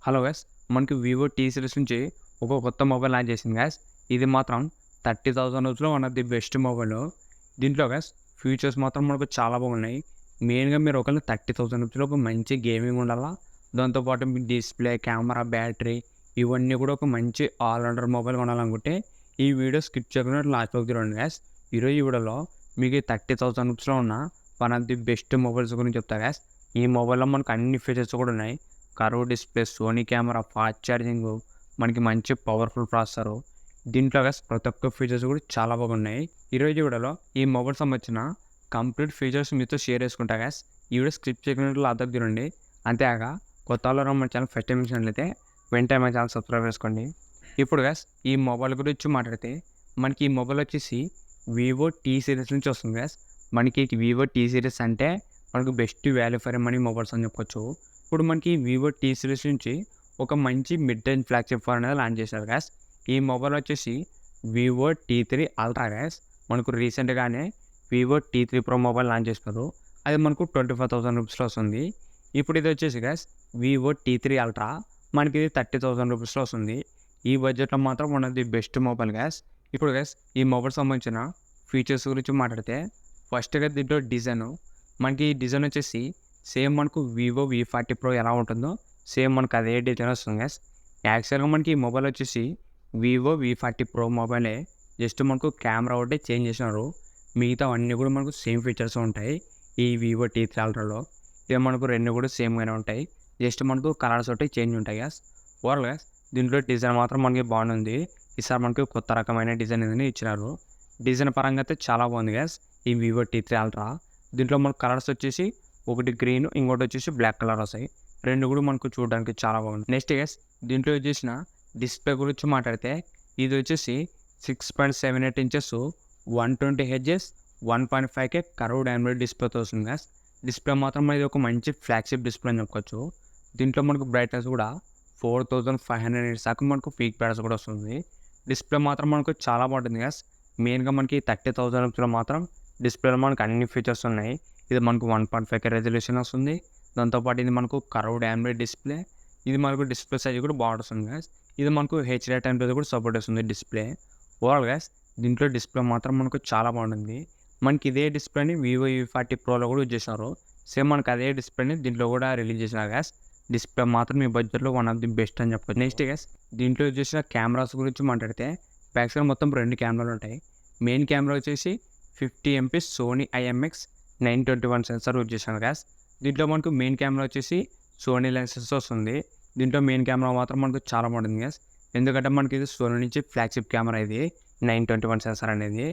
Hello guys, మనకి Vivo T series నుంచి ఒక కొత్త మొబైల్ లాంచ్ చేసింది గైస్. ఇది మాత్రం 30,000 రూపీస్‌లో one of the best mobile. దీంట్లో గైస్ ఫీచర్స్ మాత్రం మనకు చాలా బాగున్నాయి. మెయిన్‌గా మీరు ఒకవేళ 30,000 రూపీస్‌లో ఒక మంచి గేమింగ్ ఉండాలా, దాంతోపాటు మీ డిస్‌ప్లే, కెమెరా, బ్యాటరీ ఇవన్నీ కూడా ఒక మంచి ఆల్ రౌండర్ మొబైల్ కొనాలనుకుంటే ఈ వీడియో స్కిప్ చేయకుండా లాస్ట్ వరకు చూడండి గైస్. ఈరోజు ఈ వీడియోలో మీకు 30,000 రూపీస్‌లో ఉన్న one of the best mobiles గురించి చెప్తా గైస్. ఈ మొబైల్‌లో మనకు అన్ని ఫీచర్స్ కూడా ఉన్నాయి. Curve display, Sony camera, fast charging, మనకి మంచి పవర్ఫుల్ ప్రాసెసరు. దీంట్లో గైస్ ప్రతి ఒక్క ఫీచర్స్ కూడా చాలా బాగున్నాయి. ఈరోజు వీడియోలో ఈ మొబైల్ సంబంధించిన కంప్లీట్ ఫీచర్స్ మీతో షేర్ చేసుకుంటా గైస్. ఈ వీడియో స్కిప్ చేయకుండా లాస్ట్ చూడండి. అంతేకాక కొత్త వాళ్ళు మన ఛానల్ ఫస్ట్ టైం చూసినట్లయితే వెంటనే మన ఛానల్ సబ్స్క్రైబ్ చేసుకోండి. ఇప్పుడు గైస్ ఈ మొబైల్ గురించి మాట్లాడితే మనకి ఈ మొబైల్ వచ్చేసి వివో టీ సిరీస్ నుంచి వస్తుంది గైస్. మనకి వివో టీ సిరీస్ అంటే మనకు best value for money mobiles అని చెప్పొచ్చు. ఇప్పుడు మనకి వివో టీ సిరీస్ నుంచి ఒక మంచి మిడ్ రేంజ్ ఫ్లాగ్షిప్ ఫోన్ అనేది లాంచ్ చేశారు గ్యాస్. ఈ మొబైల్ వచ్చేసి వివో టీ3 అల్ట్రా గ్యాస్. మనకు రీసెంట్గానే వివో టీ3 ప్రో మొబైల్ లాంచ్ చేస్తారు. అది మనకు 25,000 రూపీస్లో వస్తుంది. ఇప్పుడు ఇది వచ్చేసి గ్యాస్ వివో టీ3 అల్ట్రా, మనకి ఇది 30,000 రూపీస్లో వస్తుంది. ఈ బడ్జెట్లో మాత్రం one of the best mobile gas. ఇప్పుడు గ్యాస్ ఈ మొబైల్ సంబంధించిన ఫీచర్స్ గురించి మాట్లాడితే ఫస్ట్గా దీంట్లో డిజైన్, మనకి ఈ డిజైన్ వచ్చేసి సేమ్ మనకు వివో V40 ప్రో ఎలా ఉంటుందో సేమ్ మనకు అదే డిజైన్ వస్తుంది గైస్. యాక్చువల్గా మనకి ఈ మొబైల్ వచ్చేసి వివో V40 ప్రో మొబైలే, జస్ట్ మనకు కెమెరా ఒకటి చేంజ్ చేసినారు. మిగతా అన్నీ కూడా మనకు సేమ్ ఫీచర్స్ ఉంటాయి ఈ వివో టీ3 అల్ట్రాలో. ఇక మనకు రెండు కూడా సేమ్గానే ఉంటాయి, జస్ట్ మనకు కలర్స్ ఒకటి చేంజ్ ఉంటాయి గ్యాస్. ఓవరాల్ గ్యాస్ దీంట్లో డిజైన్ మాత్రం మనకి బాగుంది. ఈసారి మనకి కొత్త రకమైన డిజైన్ అనేది ఇచ్చినారు. డిజైన్ పరంగా అయితే చాలా బాగుంది గ్యాస్ ఈ వివో టీ3 అల్ట్రా. దీంట్లో మనకు కలర్స్ వచ్చేసి ఒకటి గ్రీన్, ఇంకోటి వచ్చేసి బ్లాక్ కలర్ వస్తాయి. రెండు కూడా మనకు చూడడానికి చాలా బాగుంది. నెక్స్ట్ గైస్ దీంట్లో వచ్చేసిన డిస్ప్లే గురించి మాట్లాడితే ఇది వచ్చేసి 6.78 inches 120 Hz 1.5K curved AMOLED డిస్ప్లేతో వస్తుంది గైస్. డిస్ప్లే మాత్రం ఇది ఒక మంచి ఫ్లాగ్షిప్ డిస్ప్లే అని చెప్పుకోవచ్చు. దీంట్లో మనకు బ్రైట్నెస్ కూడా 4500 nits దాకా మనకు పీక్ బ్రైట్నెస్ కూడా వస్తుంది. డిస్ప్లే మాత్రం మనకు చాలా బాగుంటుంది గైస్. మెయిన్గా మనకి 30,000 రూపీస్లో మాత్రం డిస్ప్లేలో మనకు అన్ని ఫీచర్స్ ఉన్నాయి. ఇది మనకు 1.5K రెజల్యూషన్ వస్తుంది. దాంతోపాటు ఇది మనకు కర్వ్డ్ AMOLED డిస్ప్లే. ఇది మనకు డిస్ప్లే సైజ్ కూడా బాగుంటుంది గైస్. ఇది మనకు HDR టెంపరేచర్ కూడా సపోర్ట్ చేస్తుంది డిస్ప్లే. ఓవరాల్ గైస్ దీంట్లో డిస్ప్లే మాత్రం మనకు చాలా బాగుంటుంది. మనకి ఇదే డిస్ప్లేని వివో V40 ప్రోలో కూడా యూజ్ చేసినారు. సేమ్ మనకు అదే డిస్ప్లేని దీంట్లో కూడా రిలీజ్ చేసినారు గైస్. డిస్ప్లే మాత్రం ఈ బడ్జెట్లో వన్ ఆఫ్ ది బెస్ట్ అని చెప్పొచ్చు. నెక్స్ట్ గైస్ దీంట్లో యూజ్ చేసిన కెమెరాస్ గురించి మాట్లాడితే బ్యాక్ సైడ్ మొత్తం రెండు కెమెరాలు ఉంటాయి. మెయిన్ కెమెరా వచ్చేసి 50 MP Sony IMX921 sensor use చేశాను గ్యాస్. దీంట్లో మనకు మెయిన్ కెమెరా వచ్చేసి సోనీ లెన్సెస్ వస్తుంది. దీంట్లో మెయిన్ కెమెరా మాత్రం మనకు చాలా బాగుంటుంది గ్యాస్. ఎందుకంటే మనకి ఇది సోనీ నుంచి ఫ్లాగ్షిప్ కెమెరా ఇది 921 సెన్సార్ అనేది.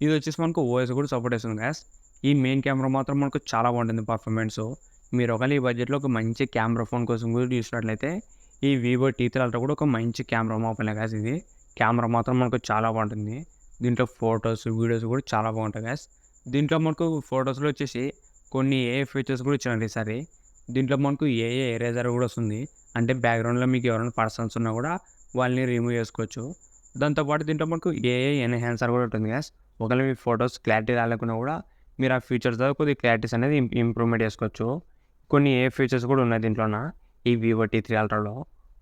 ఇది వచ్చేసి మనకు OS కూడా సపోర్ట్ చేస్తుంది గ్యాస్. ఈ మెయిన్ కెమెరా మాత్రం మనకు చాలా బాగుంటుంది పర్ఫార్మెన్స్. మీరు ఒకవేళ ఈ బడ్జెట్లో ఒక మంచి కెమెరా ఫోన్ కోసం కూడా చూసినట్లయితే ఈ వివో టీ3 అల్ట్రా కూడా ఒక మంచి కెమెరా మొబైల్ గ్యాస్. ఇది కెమెరా మాత్రం మనకు చాలా బాగుంటుంది. దీంట్లో ఫొటోస్, వీడియోస్ కూడా చాలా బాగుంటాయి గ్యాస్. దీంట్లో మనకు ఫొటోస్లో వచ్చేసి కొన్ని ఫీచర్స్ కూడా ఇచ్చినారు ఈసారి. దీంట్లో మనకు ఎరేజర్ కూడా వస్తుంది. అంటే బ్యాక్గ్రౌండ్లో మీకు ఎవరైనా పర్సన్స్ ఉన్నా కూడా వాళ్ళని రిమూవ్ చేసుకోవచ్చు. దాంతోపాటు దీంట్లో మనకు ఎన్హాన్సర్ కూడా ఉంటుంది గ్యాస్. ఒకవేళ మీ ఫొటోస్ క్లారిటీ రాలేకున్నా కూడా మీరు ఆ ఫీచర్స్ ద్వారా కొద్దిగా క్లారిటీస్ అనేది ఇంప్రూవ్మెంట్ చేసుకోవచ్చు. కొన్ని ఫీచర్స్ కూడా ఉన్నాయి దీంట్లోన ఈ వివో టీ3 అల్ట్రాలో.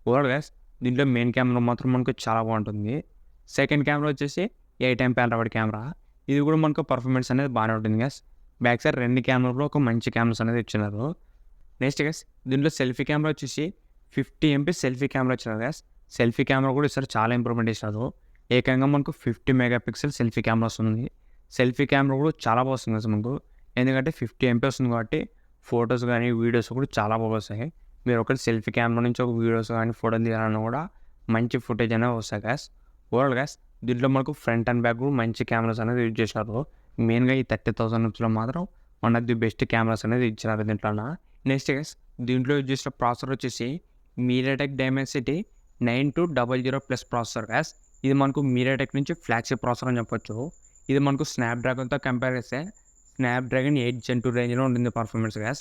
ఓవరాల్ గ్యాస్ దీంట్లో మెయిన్ కెమెరా మాత్రం మనకు చాలా బాగుంటుంది. సెకండ్ కెమెరా వచ్చేసి 8MP అల్ట్రావైడ్ కెమెరా. ఇది కూడా మనకు పర్ఫార్మెన్స్ అనేది బాగానే ఉంటుంది గ్యాస్. బ్యాక్ సైడ్ రెండు కెమెరాలో ఒక మంచి కెమెరాస్ అనేది ఇచ్చినారు. నెక్స్ట్ గ్యాస్ దీంట్లో సెల్ఫీ కెమెరా వచ్చేసి 50 MP సెల్ఫీ కెమెరా ఇచ్చినారు గ్యాస్. సెల్ఫీ కెమెరా కూడా ఈసారి చాలా ఇంప్రూవ్మెంట్ ఇచ్చినారు. ఏకంగా మనకు 50 మెగాపిక్సెల్ సెల్ఫీ కెమెరా వస్తుంది. సెల్ఫీ కెమెరా కూడా చాలా బాగా వస్తుంది గ్యాస్ మనకు. ఎందుకంటే 50 MP వస్తుంది కాబట్టి ఫొటోస్ కానీ వీడియోస్ కూడా చాలా బాగా వస్తాయి. మీరు ఒకటి సెల్ఫీ కెమెరా నుంచి ఒక వీడియోస్ కానీ ఫోటో తీయాలన్నా కూడా మంచి ఫుటేజ్ అనేది వస్తాయి గ్యాస్. ఓవరాల్ గ్యాస్ దీంట్లో మనకు ఫ్రంట్ అండ్ బ్యాక్ కూడా మంచి కెమెరాస్ అనేది యూజ్ చేసినారు. మెయిన్గా ఈ 30,000 రూపీస్లో మాత్రం one of the best cameras అనేది ఇచ్చినారు దీంట్లో. నెక్స్ట్ గైస్ దీంట్లో యూజ్ చేసిన ప్రాసెసర్ వచ్చేసి మీడియాటెక్ డైమెన్సిటీ 9200+ ప్రాసెసర్ గ్యాస్. ఇది మనకు మీడియాటెక్ నుంచి ఫ్లాగ్షిప్ ప్రాసెసర్ అని చెప్పొచ్చు. ఇది మనకు స్నాప్డ్రాగన్తో కంపేర్ చేస్తే స్నాప్డ్రాగన్ 8 Gen 2 రేంజ్లో ఉంటుంది పర్ఫార్మెన్స్ గ్యాస్.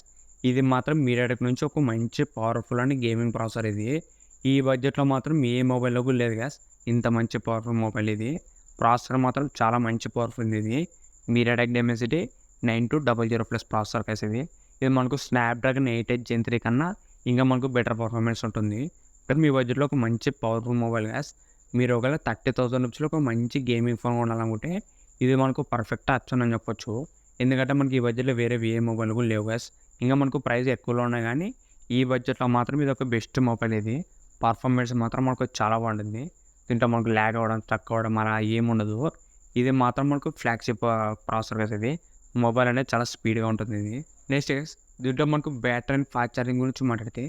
ఇది మాత్రం మీడియాటెక్ నుంచి ఒక మంచి పవర్ఫుల్ అండ్ గేమింగ్ ప్రాసెసర్ ఇది. ఈ బడ్జెట్లో మాత్రం ఏ మొబైల్లో కూడా లేదు గ్యాస్ ఇంత మంచి పవర్ఫుల్ మొబైల్ ఇది. ప్రాసెసర్ మాత్రం చాలా మంచి పవర్ఫుల్ ఇది. మీడియాటెక్ డైమెన్సిటీ 9200+ ప్రాసెసర్ గ్యాస్ ఇది. ఇది మనకు స్నాప్డ్రాగన్ 8 Gen 3 కన్నా ఇంకా మనకు బెటర్ పర్ఫార్మెన్స్ ఉంటుంది. కానీ మీ బడ్జెట్‌లో ఒక మంచి పవర్‌ఫుల్ మొబైల్ గ్యాస్ మీరు ఒకవేళ 30,000 రూపీస్‌లో ఒక మంచి గేమింగ్ ఫోన్ కొనాలనుకుంటే ఇది మనకు పర్ఫెక్ట్ ఆప్షన్ అని చెప్పొచ్చు. ఎందుకంటే మనకి ఈ బడ్జెట్‌లో వేరేవి ఏ మొబైల్ కూడా లేవు గాయ్స్. ఇంకా మనకు ప్రైస్ ఎక్కువలో ఉన్నాయి గానీ ఈ బడ్జెట్‌లో మాత్రం ఇదొక బెస్ట్ మొబైల్ ఇది. పర్ఫార్మెన్స్ మాత్రం మనకు చాలా బాగుంటుంది. దీంట్లో మనకు ల్యాగ్ అవ్వడం, స్ట్రక్ అవ్వడం అలా ఏముండదు. ఇది మాత్రం మనకు ఫ్లాగ్‌షిప్ ప్రాసెసర్ గైస్ ఇది. మొబైల్ అనేది చాలా స్పీడ్‌గా ఉంటుంది ఇది. నెక్స్ట్ గైస్ దీంట్లో మనకు బ్యాటరీ అండ్ ఫాస్ట్ ఛార్జింగ్ గురించి మాట్లాడితే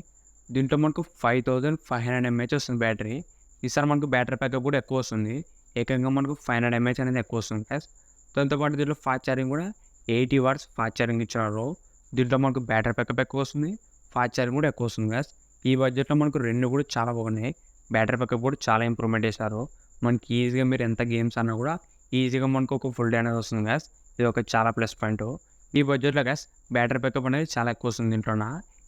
దీంట్లో మనకు 5500 ఎంఏహెచ్ వస్తుంది బ్యాటరీ. ఈసారి మనకు బ్యాటరీ బ్యాకప్ కూడా ఎక్కువ వస్తుంది. ఏకంగా మనకు 500 ఎంఏహెచ్ అనేది ఎక్కువ వస్తుంది గైస్. దాంతో పాటు దీంట్లో ఫాస్ట్ ఛార్జింగ్ కూడా 80 వాట్స్ ఫాస్ట్ ఛార్జింగ్ ఇచ్చినారు. దీంట్లో మనకు బ్యాటరీ బ్యాకప్ ఎక్కువ వస్తుంది. ఫాస్ట్ ఛార్జింగ్ కూడా ఎక్కువ వస్తుంది గైస్. ఈ బడ్జెట్‌లో మనకు 2 కూడా చాలా బాగున్నాయి. బ్యాటరీ బ్యాకప్ కూడా చాలా ఇంప్రూవ్‌మెంట్ చేశారు. మనకి ఈజీగా మీరు ఎంత గేమ్స్ అన్నా కూడా ఈజీగా మనకు ఒక ఫుల్ డే అనేది వస్తుంది గైస్. ఇది ఒక చాలా ప్లస్ పాయింట్. ఈ బడ్జెట్‌లో గైస్ బ్యాటరీ బ్యాకప్ అనేది చాలా ఎక్కువ వస్తుంది దీంట్లోన.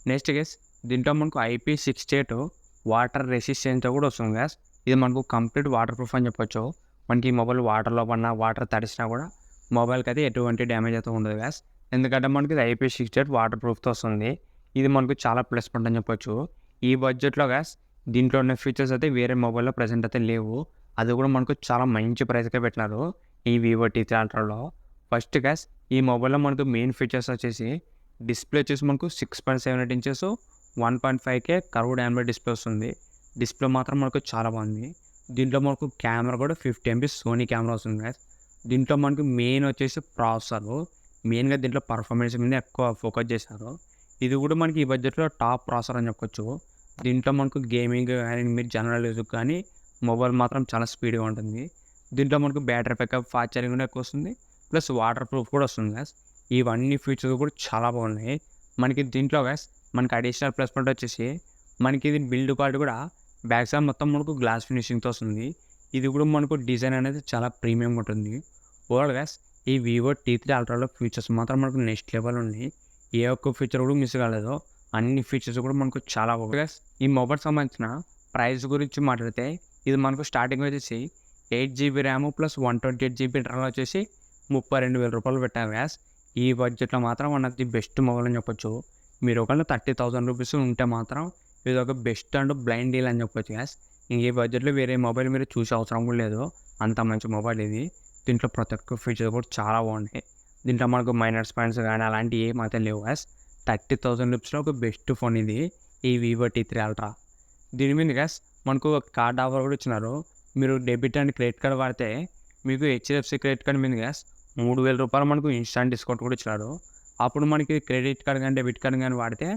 నెక్స్ట్ గైస్ దీంట్లో మనకు IP68 వాటర్ రెసిస్టెంట్‌తో కూడా వస్తుంది గైస్. ఇది మనకు కంప్లీట్ వాటర్ ప్రూఫ్ అని చెప్పొచ్చు. మనకి ఈ మొబైల్ వాటర్‌లో పడినా, వాటర్ తడిసినా కూడా మొబైల్‌కి అయితే ఎటువంటి డ్యామేజ్ అయితే ఉండదు గైస్. ఎందుకంటే మనకి ఇది IP68 వాటర్ ప్రూఫ్‌తో వస్తుంది. ఇది మనకు చాలా ప్లస్ పాయింట్ అని చెప్పొచ్చు. ఈ బడ్జెట్‌లో గైస్ దీంట్లో ఉన్న ఫీచర్స్ అయితే వేరే మొబైల్‌లో ప్రెజెంట్ అయితే లేవు. అది కూడా మనకు చాలా మంచి ప్రైస్‌కే పెట్టినారు ఈ Vivo T3 Ultraలో. ఫస్ట్ గైస్ ఈ మొబైల్‌లో మనకు మెయిన్ ఫీచర్స్ వచ్చేసి డిస్‌ప్లే వచ్చేసి మనకు 6.78 inches 1.5K curved AMOLED display వస్తుంది. డిస్‌ప్లే మాత్రం మనకు చాలా బాగుంది. దీంట్లో మనకు కెమెరా కూడా 50 MP సోనీ కెమెరా వస్తుంది గైస్. దీంట్లో మనకు మెయిన్ వచ్చేసి ప్రాసెసర్. మెయిన్‌గా దీంట్లో పర్ఫార్మెన్స్ మీద ఎక్కువ ఫోకస్ చేశారు. ఇది కూడా మనకి ఈ బడ్జెట్‌లో టాప్ ప్రాసెసర్ అని చెప్పొచ్చు. దీంట్లో మనకు గేమింగ్ కానీ మీరు జనరల్ యూజ్‌కి కానీ మొబైల్ మాత్రం చాలా స్పీడ్‌గా ఉంటుంది. దీంట్లో మనకు బ్యాటరీ బ్యాకప్, ఫాస్ట్ ఛార్జింగ్ కూడా ఎక్కువ వస్తుంది. ప్లస్ వాటర్ ప్రూఫ్ కూడా వస్తుంది గైస్. ఇవన్నీ ఫీచర్స్ కూడా చాలా బాగున్నాయి. మనకి దీంట్లో గైస్ మనకి అడిషనల్ ప్లస్ పాయింట్ వచ్చేసి మనకి ఇది బిల్డ్ క్వాలిటీ కూడా బ్యాక్ సైడ్ మొత్తం మనకు గ్లాస్ ఫినిషింగ్‌తో వస్తుంది. ఇది కూడా మనకు డిజైన్ అనేది చాలా ప్రీమియంగా ఉంటుంది. ఓవరాల్ గైస్ ఈ Vivo T3 Ultraలో ఫీచర్స్ మాత్రం మనకు నెక్స్ట్ లెవెల్ ఉన్నాయి. ఏ ఒక్క ఫీచర్ కూడా మిస్ కాలేదు. అన్ని ఫీచర్స్ కూడా మనకు చాలా బాగుంది గైస్. ఈ మొబైల్ సంబంధించిన ప్రైస్ గురించి మాట్లాడితే ఇది మనకు స్టార్టింగ్ వచ్చేసి 8GB RAM plus 128GB internal వచ్చేసి 32,000 రూపాయలు పెట్టారు గైస్. ఈ బడ్జెట్‌లో మాత్రం one of the best mobile అని చెప్పొచ్చు. మీరు ఒకవేళ 30,000 రూపీస్ ఉంటే మాత్రం ఇది ఒక బెస్ట్ అండ్ బ్లైండ్ డీల్ అని చెప్పొచ్చు గైస్. ఈ బడ్జెట్‌లో వేరే మొబైల్ మీరు చూసే అవసరం కూడా లేదు. అంత మంచి మొబైల్ ఇది. దీంట్లో ప్రతి ఒక్క ఫీచర్ కూడా చాలా బాగున్నాయి. దీంట్లో మనకు మైనస్ పాయింట్స్ కానీ అలాంటివి ఏమైతే లేవు గైస్. 30,000 రూపీస్‌లో ఒక బెస్ట్ ఫోన్ ఇది ఈ Vivo T3 Ultra. దీని మీద గైస్ మనకు ఒక కార్డ్ ఆఫర్ కూడా ఇచ్చినారు. మీరు డెబిట్ అండ్ క్రెడిట్ కార్డ్ వాడితే మీకు HDFC క్రెడిట్ కార్డ్ మీద గైస్ 3,000 రూపాయలు మనకు ఇన్స్టాంట్ డిస్కౌంట్ కూడా ఇచ్చినారు. అప్పుడు మనకి క్రెడిట్ కార్డ్ కానీ డెబిట్ కార్డ్ కానీ వాడితే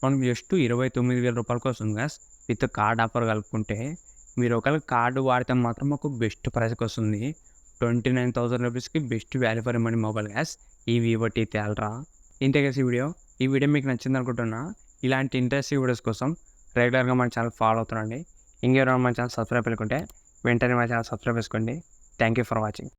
మనకు జస్ట్ 29,000 రూపాయలకి వస్తుంది గైస్ విత్ కార్డ్ ఆఫర్ కలుపుకుంటే. మీరు ఒకవేళ కార్డు వాడితే మాత్రం మాకు బెస్ట్ ప్రైస్కి వస్తుంది. 29,000 రూపీస్కి best value for money mobile guys ఈ Vivo T3 Ultra. ఇంతే గైస్ ఈ వీడియో మీకు నచ్చింది అనుకుంటున్నా. ఇలాంటి ఇంట్రెస్టింగ్ వీడియోస్ కోసం రెగ్యులర్గా మన ఛానల్ ఫాలో అవుతుండండి. ఇంకెవరైనా మన ఛానల్ సబ్స్క్రైబ్ చేసుకుంటే వెంటనే మన ఛానల్ సబ్స్క్రైబ్ చేసుకోండి. Thank you for watching.